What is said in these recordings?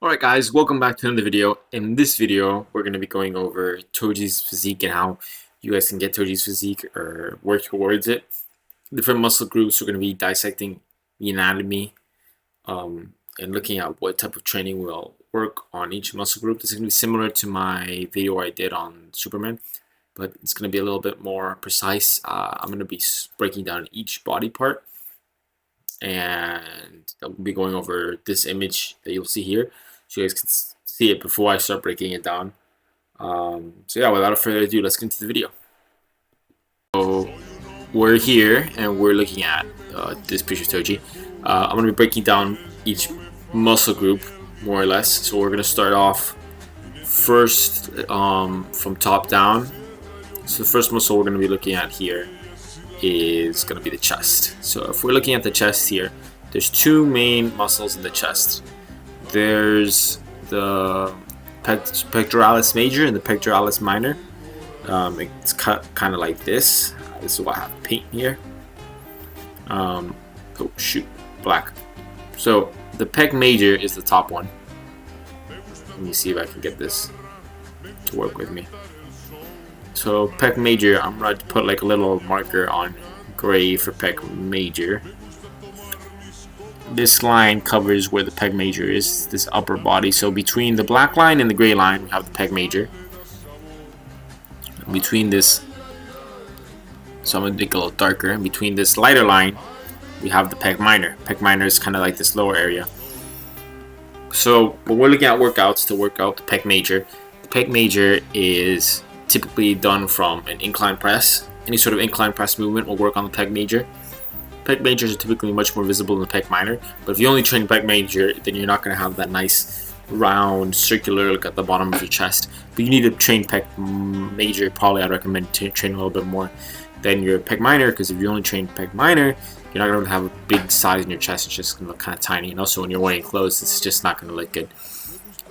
Alright guys, welcome back to another video. In this video, we're going to be going over Toji's physique and how you guys can get Toji's physique or work towards it. Different muscle groups, we're going to be dissecting the anatomy and looking at what type of training will work on each muscle group. This is going to be similar to my video I did on Superman, but it's going to be a little bit more precise. I'm going to be breaking down each body part, and I'll be going over this image that you'll see here so you guys can see it before I start breaking it down. So yeah, without further ado, let's get into the video. So we're here and we're looking at this picture of Toji. I'm going to be breaking down each muscle group more or less. So we're going to start off first from top down. So the first muscle we're going to be looking at here is going to be the chest. So if we're looking at the chest here, there's two main muscles in the chest. There's the pectoralis major and the pectoralis minor. It's cut kind of like this. This is why I have paint here. Oh shoot, black. So the pec major is the top one. Let me see if I can get this to work with me. So pec major, I'm going to put like a little marker on gray for pec major. This line covers where the pec major is, this upper body. So between the black line and the gray line, we have the pec major. Between this, so I'm going to make it a little darker. And between this lighter line, we have the pec minor. Pec minor is kind of like this lower area. So when we're looking at workouts to work out the pec major is typically done from an incline press. Any sort of incline press movement will work on the pec major. Pec majors are typically much more visible than the pec minor, but if you only train pec major, then you're not going to have that nice round circular look at the bottom of your chest. But you need to train pec major. Probably I'd recommend train a little bit more than your pec minor, because if you only train pec minor, you're not going to have a big size in your chest. It's just going to look kind of tiny, and also when you're wearing clothes, it's just not going to look good.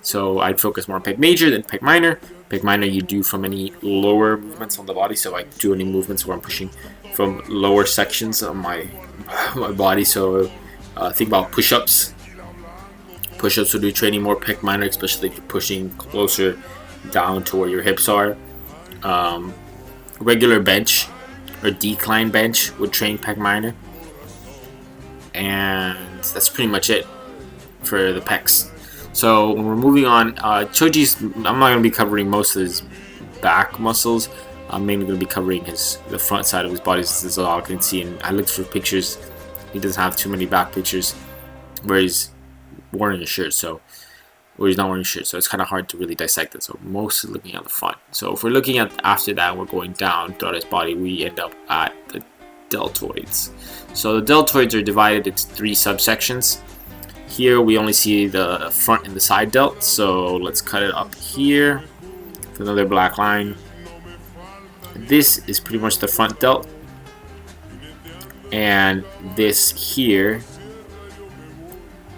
So I'd focus more on pec major than pec minor. Pec minor you do from any lower movements on the body, so I do any movements where I'm pushing from lower sections of my body. So think about push-ups. Push-ups would be training more pec minor, especially if you're pushing closer down to where your hips are. Regular bench or decline bench would train pec minor, and that's pretty much it for the pecs. So when we're moving on, Toji's, I'm not going to be covering most of his back muscles. I'm mainly going to be covering the front side of his body. This is all I can see, and I looked for pictures. He doesn't have too many back pictures where he's wearing a shirt, or he's not wearing a shirt, so it's kind of hard to really dissect it. So mostly looking at the front. So if we're looking at after that, we're going down throughout his body, we end up at the deltoids. So the deltoids are divided into three subsections. Here we only see the front and the side delt, so let's cut it up here with another black line. This is pretty much the front delt, and this here,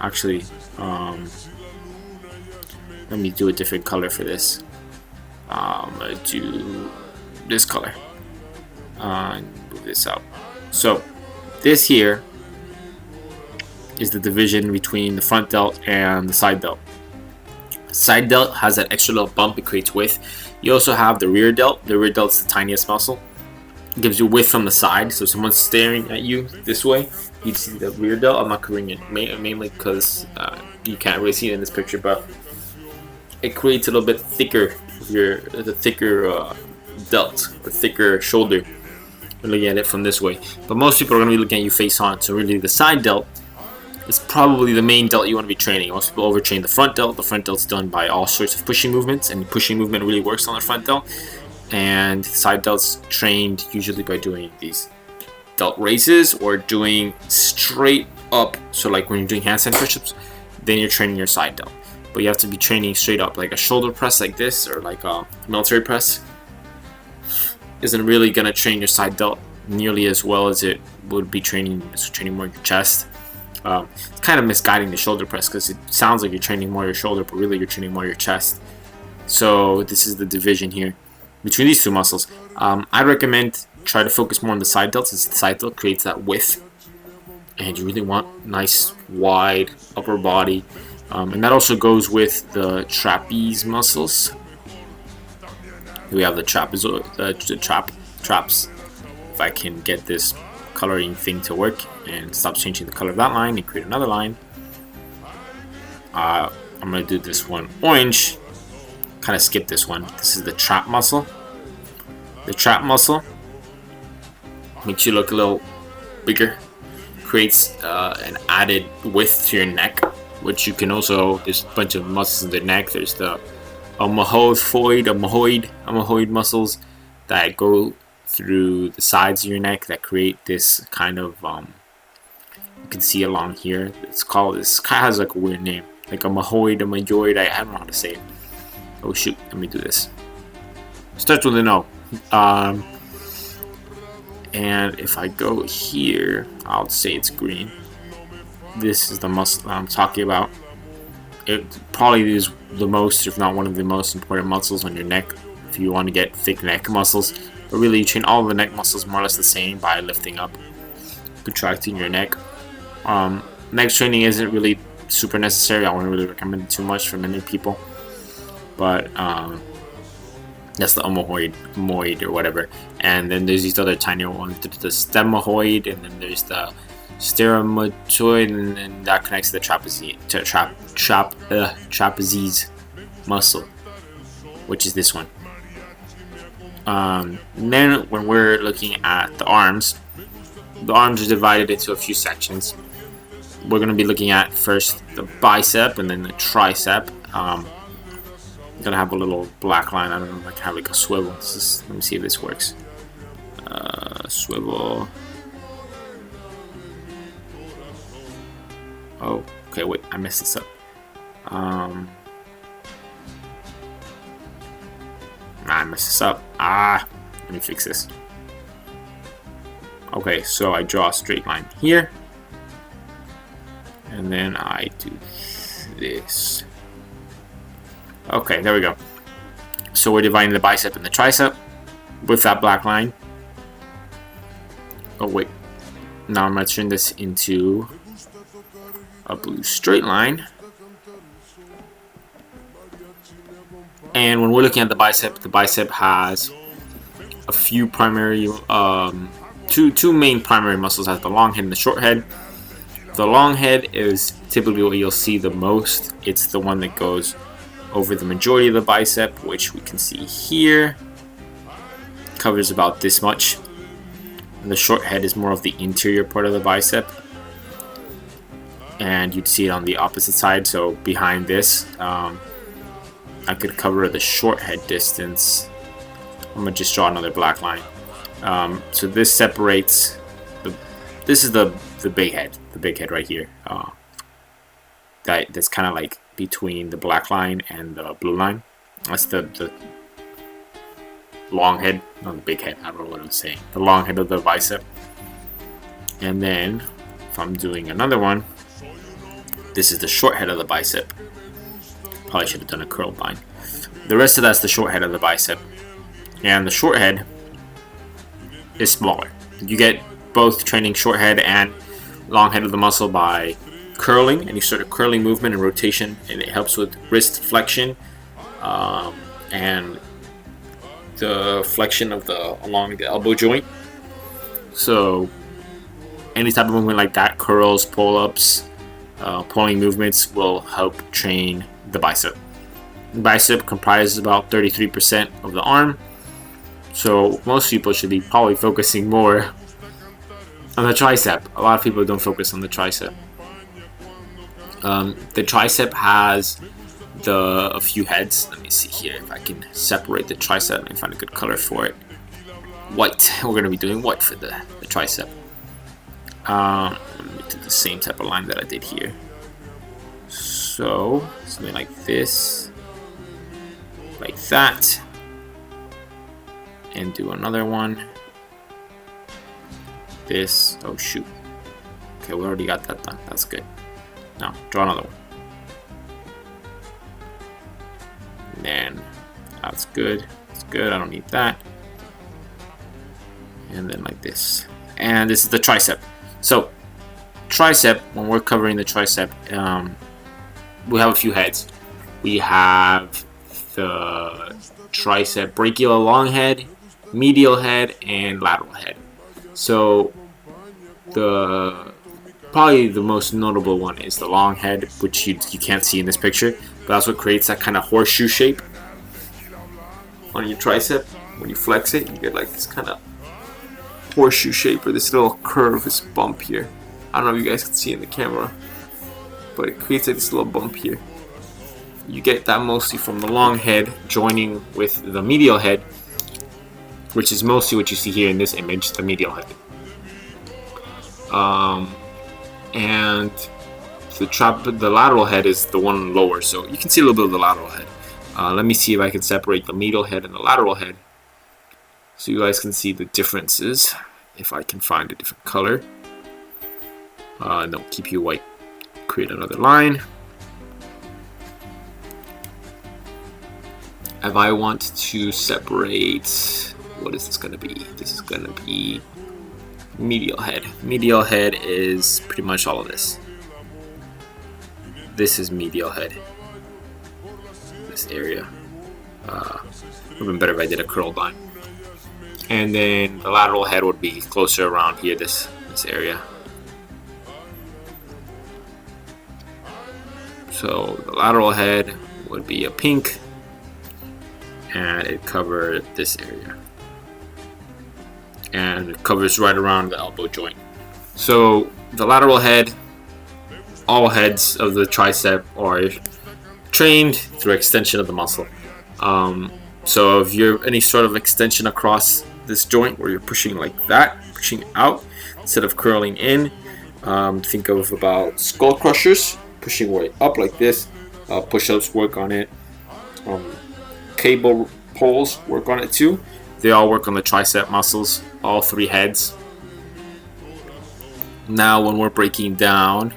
actually, let me do a different color for this. I'm going to do this color and move this out. So this here is the division between the front delt and the side delt. Side delt has that extra little bump, it creates width. You also have the rear delt. The rear delt is the tiniest muscle. It gives you width from the side, so if someone's staring at you this way, you'd see the rear delt. I'm not covering it mainly because you can't really see it in this picture, but it creates a little bit thicker, the thicker delt or thicker shoulder. We're looking at it from this way, but most people are going to be looking at you face on. So really, the side delt is probably the main delt you want to be training. Most people overtrain the front delt. The front delt's done by all sorts of pushing movements, and pushing movement really works on the front delt. And side delt's trained usually by doing these delt raises or doing straight up. So like when you're doing handstand push-ups, then you're training your side delt. But you have to be training straight up, like a shoulder press like this, or like a military press isn't really gonna train your side delt nearly as well as it would be training more your chest. It's kind of misguiding the shoulder press because it sounds like you're training more your shoulder, but really you're training more your chest. So this is the division here between these two muscles. I recommend try to focus more on the side delt, since the side delt creates that width, and you really want nice wide upper body. And that also goes with the trapeze muscles. We have the trapezoid, traps. If I can get this coloring thing to work and stop changing the color of that line and create another line, I'm gonna do this one orange. Kind of skip this one. This is the trap muscle. The trap muscle makes you look a little bigger. Creates an added width to your neck, which you can also. There's a bunch of muscles in the neck. There's the omohyoid muscles that go through the sides of your neck that create this kind of you can see along here. It's called, this kind of has like a weird name, like omohyoid. I don't know how to say it. Oh shoot, let me do this. Starts with an O. And if I go here, I'll say it's green. This is the muscle that I'm talking about. It probably is the most, if not one of the most important muscles on your neck if you want to get thick neck muscles. But really, you train all of the neck muscles more or less the same by lifting up, contracting your neck. Neck training isn't really super necessary. I wouldn't really recommend it too much for many people. But that's the omohyoid or whatever. And then there's these other tiny ones, the stemohyoid, and then there's the steromatoid, and then that connects to the trapeze muscle, which is this one. Then when we're looking at the arms are divided into a few sections. We're going to be looking at first the bicep and then the tricep. I'm gonna have a little black line. I don't know if I can have like a swivel. Let me see if this works. Swivel. Oh, okay, wait, I messed this up. I messed this up. Let me fix this. Okay, so I draw a straight line here. And then I do this. Okay, there we go. So we're dividing the bicep and the tricep with that black line. Oh wait. Now I'm going to turn this into a blue straight line. And when we're looking at the bicep has a few primary, two main primary muscles. It has the long head and the short head. The long head is typically what you'll see the most. It's the one that goes over the majority of the bicep, which we can see here. Covers about this much. And the short head is more of the interior part of the bicep. And you'd see it on the opposite side, so behind this. I could cover the short head distance. I'm going to just draw another black line. So this separates, this is the big head right here. That's kind of like between the black line and the blue line. That's the long head, not the big head, I don't know what I'm saying. The long head of the bicep. And then, if I'm doing another one, this is the short head of the bicep. Probably should have done a curled line. The rest of that's the short head of the bicep. And the short head is smaller. You get both training short head and long head of the muscle by curling, any sort of curling movement and rotation, and it helps with wrist flexion and the flexion of along the elbow joint. So any type of movement like that, curls, pull-ups, pulling movements will help train the bicep. The bicep comprises about 33% of the arm, so most people should be probably focusing more on the tricep. A lot of people don't focus on the tricep. The tricep has a few heads. Let me see here if I can separate the tricep and find a good color for it. White. We're going to be doing white for the tricep. Let me do the same type of line that I did here. So something like this, like that, and do another one. This. Oh shoot. Okay, we already got that done. That's good. Now draw another one. And then that's good. That's good. I don't need that. And then like this. And this is the tricep. So tricep, when we're covering the tricep, we have a few heads. We have the tricep brachial long head, medial head, and lateral head. So probably the most notable one is the long head, which you can't see in this picture, but that's what creates that kind of horseshoe shape on your tricep. When you flex it, you get like this kind of horseshoe shape, or this little curve, this bump here. I don't know if you guys can see in the camera, but it creates like this little bump here. You get that mostly from the long head joining with the medial head, which is mostly what you see here in this image, the medial head. And the lateral head is the one lower, so you can see a little bit of the lateral head. Let me see if I can separate the medial head and the lateral head, so you guys can see the differences. If I can find a different color, don't keep you white. Create another line. If I want to separate, what is this going to be? This is going to be medial head. Medial head is pretty much all of this. This is medial head. This area. Would have been better if I did a curled line. And then the lateral head would be closer around here, this area. So the lateral head would be a pink, and it covered this area, and it covers right around the elbow joint. So the lateral head, all heads of the tricep are trained through extension of the muscle. So if you're any sort of extension across this joint where you're pushing like that, pushing out instead of curling in, think of about skull crushers, pushing way up like this. Push-ups work on it. Cable poles work on it too. They all work on the tricep muscles, all three heads. Now when we're breaking down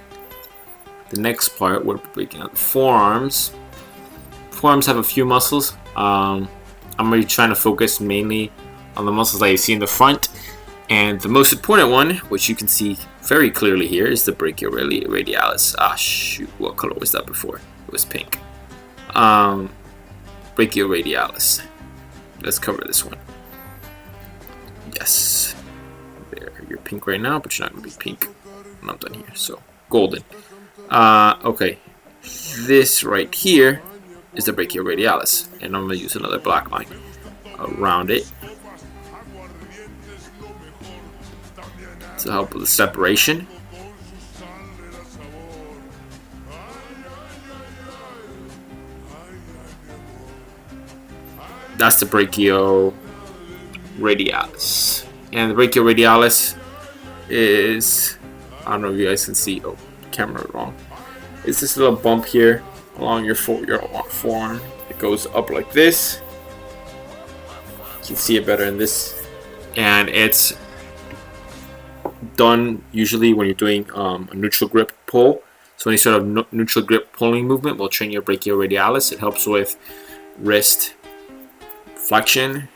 the next part, we're breaking out the forearms. Forearms have a few muscles. I'm really trying to focus mainly on the muscles that you see in the front, and the most important one, which you can see very clearly here, is the brachioradialis. Shoot, what color was that before? It was pink. Brachioradialis. Let's cover this one. Yes. There, you're pink right now, but you're not going to be pink when I'm done here. So, golden. Okay. This right here is the brachioradialis, and I'm going to use another black line around it to help with the separation. That's the brachioradialis. And the brachioradialis is, I don't know if you guys can see, camera wrong. It's this little bump here along your forearm. It goes up like this. You can see it better in this. And it's done usually when you're doing a neutral grip pull. So any sort of neutral grip pulling movement will train your brachioradialis. It helps with wrist flexion.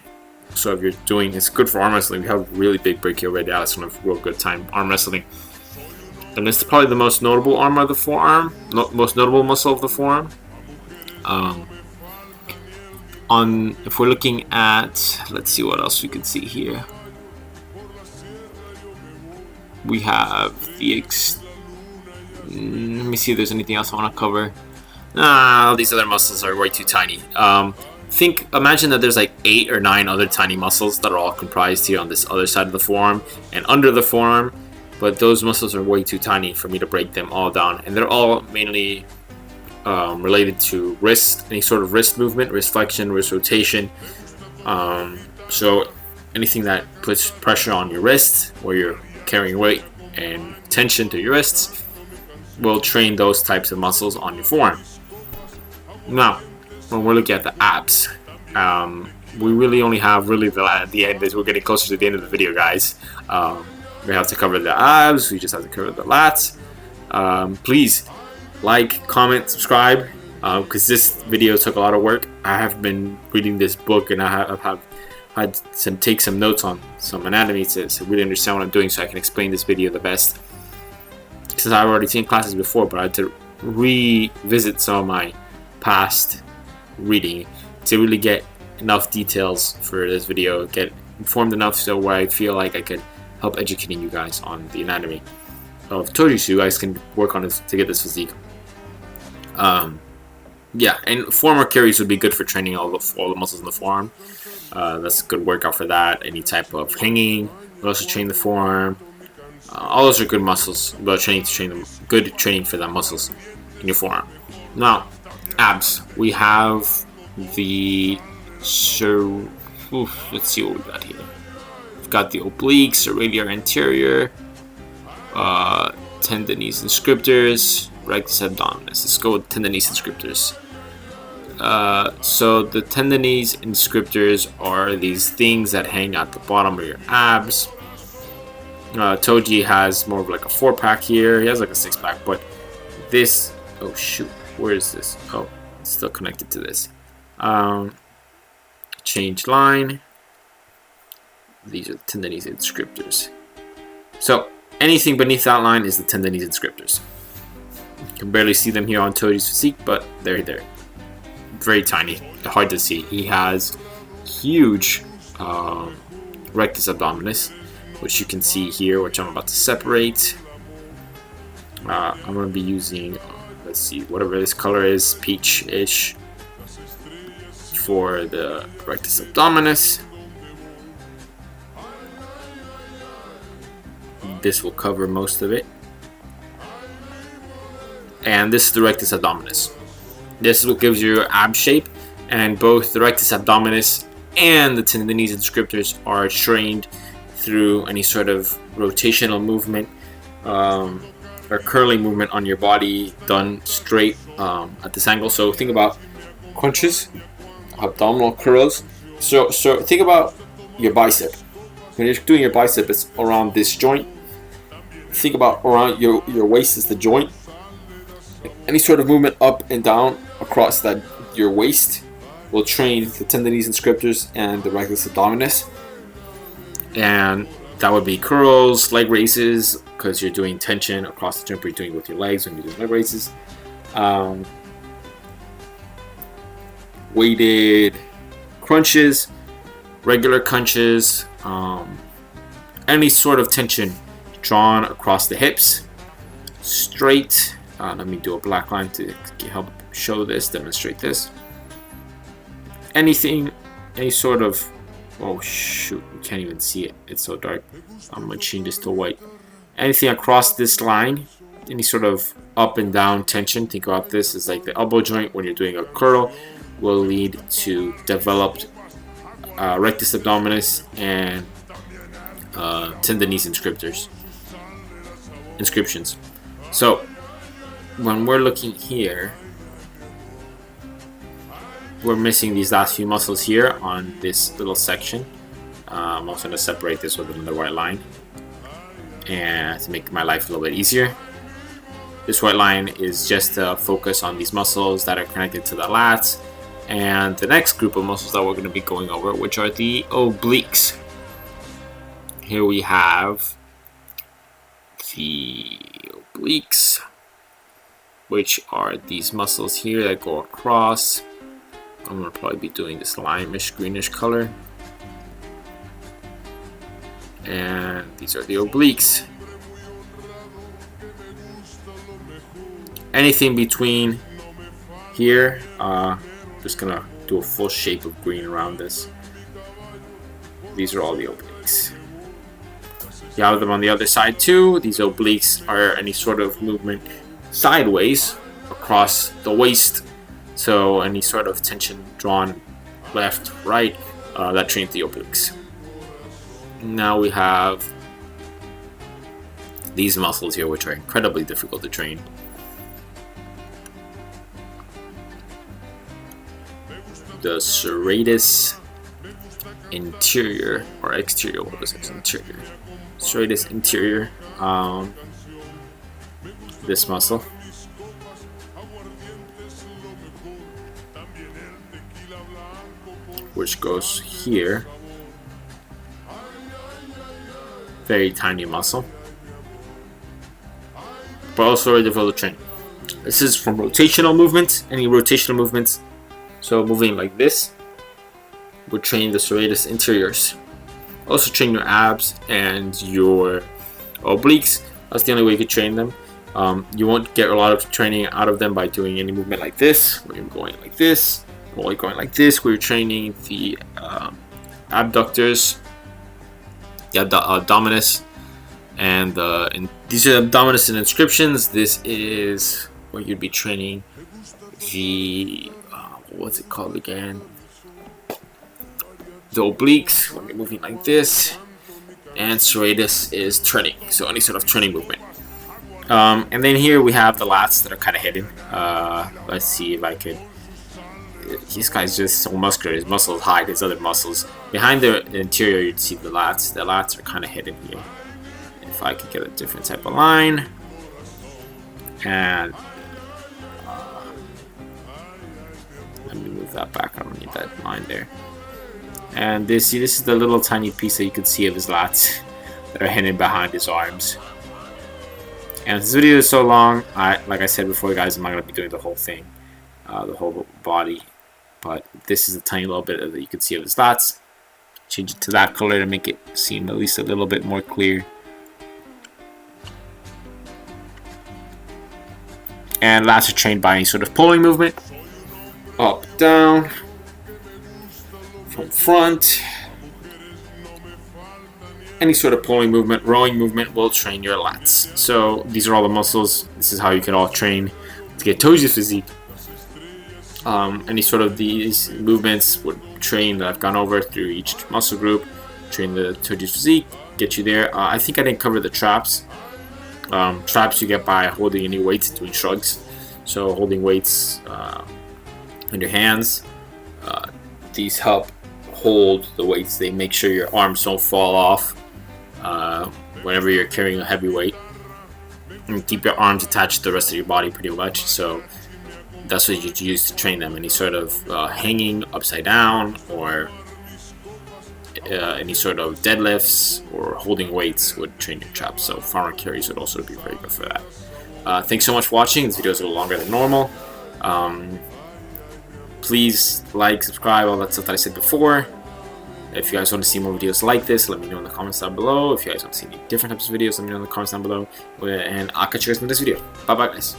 So if you're doing, it's good for arm wrestling. We have really big brachioradialis and a real good time arm wrestling. And it's probably the most notable arm of the forearm, most notable muscle of the forearm. If we're looking at, let's see what else we can see here. We have the let me see if there's anything else I want to cover. These other muscles are way too tiny. Imagine that there's like 8 or 9 other tiny muscles that are all comprised here on this other side of the forearm and under the forearm, but those muscles are way too tiny for me to break them all down, and they're all mainly related to wrist, any sort of wrist movement, wrist flexion, wrist rotation. So anything that puts pressure on your wrist, where you're carrying weight and tension to your wrists, will train those types of muscles on your forearm. Now, when we're looking at the abs, we really only have the end, as we're getting closer to the end of the video, guys. We have to cover the abs, we just have to cover the lats. Please like, comment, subscribe, because this video took a lot of work. I have been reading this book, and I have had to take some notes on some anatomy to really understand what I'm doing, so I can explain this video the best. Because I've already seen classes before, but I had to revisit some of my past reading to really get enough details for this video, get informed enough so where I feel like I could help educating you guys on the anatomy of Toji, so you guys can work on this to get this physique. Yeah, and forearm carries would be good for training all the muscles in the forearm. That's a good workout for that. Any type of hanging would also train the forearm. All those are good muscles, but good training for the muscles in your forearm. Now, abs. We have the let's see what we got here. We've got the obliques, serralia anterior, tendines inscriptors, rectus abdominis. Let's go with tendines inscriptors. So the tendines inscriptors are these things that hang at the bottom of your abs. Toji has more of like a 4-pack here. He has like a 6-pack, but this, oh shoot, where is this? Oh, it's still connected to this. Change line. These are the tendines inscriptors. So anything beneath that line is the tendines inscriptors. You can barely see them here on Toji's physique, but they're there. Very tiny, hard to see. He has huge rectus abdominis, which you can see here, which I'm about to separate. I'm going to be using, let's see, whatever this color is, peach-ish, for the rectus abdominis. This will cover most of it. And this is the rectus abdominis. This is what gives you your ab shape, and both the rectus abdominis and the tendines inscriptors are trained through any sort of rotational movement or curling movement on your body done straight at this angle. So think about crunches, abdominal curls. So think about your bicep. When you're doing your bicep, it's around this joint. Think about around your waist is the joint. Any sort of movement up and down across that your waist will train the tendines inscriptors and the rectus abdominis. And that would be curls, leg raises, because you're doing tension across the joint. You're doing with your legs when you're doing leg raises. Weighted crunches, regular crunches, any sort of tension drawn across the hips, straight. Let me do a black line to help show this, demonstrate this. Any sort of, oh shoot, you can't even see it, it's so dark. I'm gonna change this to white. Anything across this line, any sort of up and down tension, think about this as like the elbow joint when you're doing a curl, will lead to developed rectus abdominis and tendines inscriptions. So when we're looking here, we're missing these last few muscles here on this little section. I'm also going to separate this with another white line and to make my life a little bit easier. This white line is just to focus on these muscles that are connected to the lats and the next group of muscles that we're going to be going over, which are the obliques. Here we have the obliques, which are these muscles here that go across. I'm going to probably be doing this limeish greenish color. And these are the obliques. Anything between here, just going to do a full shape of green around this. These are all the obliques. You have them on the other side too. These obliques are any sort of movement sideways across the waist. So any sort of tension drawn left, right, that trains the obliques. Now we have these muscles here, which are incredibly difficult to train. The serratus interior or exterior. What was it? Interior. Serratus interior. This muscle, which goes here. Very tiny muscle, but also very difficult to train. This is from rotational movements, any rotational movements. So moving like this would train the serratus interiors. Also train your abs and your obliques. That's the only way you could train them. You won't get a lot of training out of them by doing any movement like this, where you're going like this, or you're going like this, where you're training the abductors, the abdominis, and these are abdominis and inscriptions. This is where you'd be training the what's it called again? The obliques, when you're moving like this, and serratus is turning, so any sort of turning movement. And then here we have the lats that are kind of hidden. Let's see if I could. This guy's just so muscular. His muscles hide his other muscles. Behind the interior, you'd see the lats. The lats are kind of hidden here. If I could get a different type of line, and let me move that back. I don't need that line there. And this is the little tiny piece that you can see of his lats that are hidden behind his arms. And this video is so long, like I said before, guys, I'm not going to be doing the whole thing, the whole body. But this is a tiny little bit that you can see of his lats. Change it to that color to make it seem at least a little bit more clear. And lats are trained by any sort of pulling movement. Up, down, from front. Any sort of pulling movement, rowing movement will train your lats. So these are all the muscles. This is how you can all train to get Toji's physique. Any sort of these movements would train that I've gone over through each muscle group, train the Toji's physique, get you there. I think I didn't cover the traps. Traps you get by holding any weights, doing shrugs. So holding weights in your hands. These help hold the weights. They make sure your arms don't fall off whenever you're carrying a heavy weight, and keep your arms attached to the rest of your body pretty much. So that's what you use to train them. Any sort of hanging upside down, or any sort of deadlifts or holding weights would train your traps. So farmer carries would also be very good for that. Thanks so much for watching. This video is a little longer than normal. Please like, subscribe, all that stuff that I said before. If you guys want to see more videos like this, let me know in the comments down below. If you guys want to see any different types of videos, let me know in the comments down below. And I'll catch you guys in this video. Bye bye, guys.